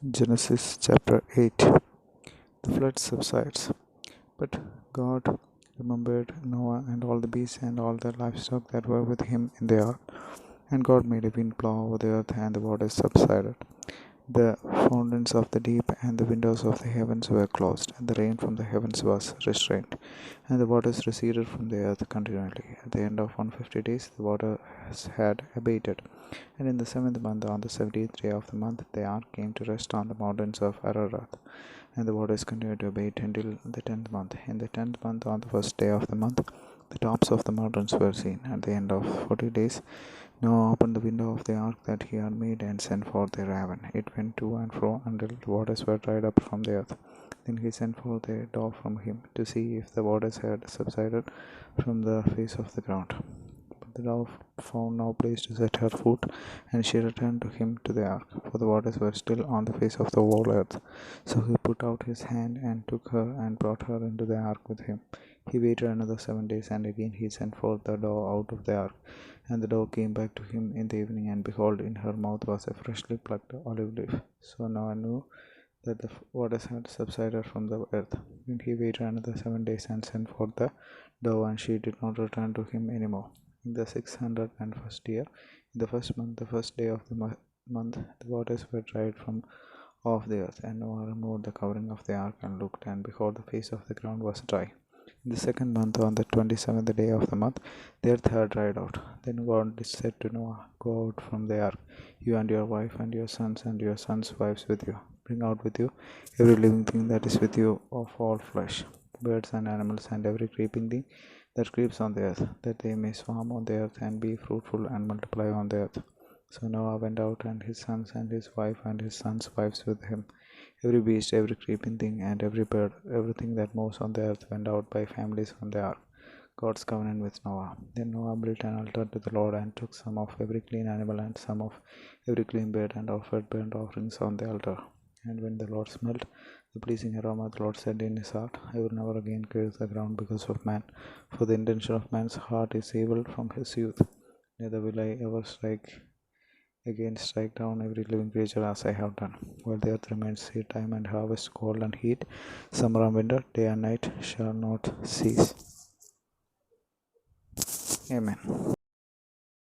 Genesis chapter 8. The flood subsides, but God remembered Noah and all the beasts and all the livestock that were with him in the ark. And God made a wind blow over the earth, and the waters subsided. The fountains of the deep and the windows of the heavens were closed, and the rain from the heavens was restrained, and the waters receded from the earth continually. At the end of 150 days, the waters had abated. And in the seventh month, on the 17th day of the month, the ark came to rest on the mountains of Ararat, and the waters continued to abate until the 10th month. In the 10th month, on the first day of the month, the tops of the mountains were seen. At the end of 40 days, Noah opened the window of the ark that he had made and sent forth a raven. It went to and fro until the waters were dried up from the earth. Then he sent forth a dove from him to see if the waters had subsided from the face of the ground. But the dove found no place to set her foot, and she returned to him to the ark, for the waters were still on the face of the whole earth. So he put out his hand and took her and brought her into the ark with him. He waited another 7 days, and again he sent forth the dove out of the ark. And the dove came back to him in the evening, and behold, in her mouth was a freshly plucked olive leaf. So Noah knew that the waters had subsided from the earth. And he waited another 7 days and sent forth the dove, and she did not return to him any more. In the 601st year, in the first month, the first day of the month, the waters were dried from off the earth, and Noah removed the covering of the ark and looked, and behold, the face of the ground was dry. In the second month, on the 27th day of the month, the earth had dried out. Then God said to Noah, Go out from the ark, you and your wife and your sons and your sons' wives with you. Bring out with you every living thing that is with you of all flesh, birds and animals, and every creeping thing that creeps on the earth, that they may swarm on the earth and be fruitful and multiply on the earth. So Noah went out, and his sons and his wife and his sons' wives with him. Every beast, every creeping thing, and every bird, everything that moves on the earth went out by families from the ark. God's covenant with Noah. Then Noah built an altar to the Lord, and took some of every clean animal and some of every clean bird, and offered burnt offerings on the altar. And when the Lord smelt the pleasing aroma, the Lord said in his heart, I will never again curse the ground because of man, for the intention of man's heart is evil from his youth. Neither will I ever strike down every living creature as I have done. While the earth remains, seed time and harvest, cold and heat, summer and winter, day and night shall not cease. Amen.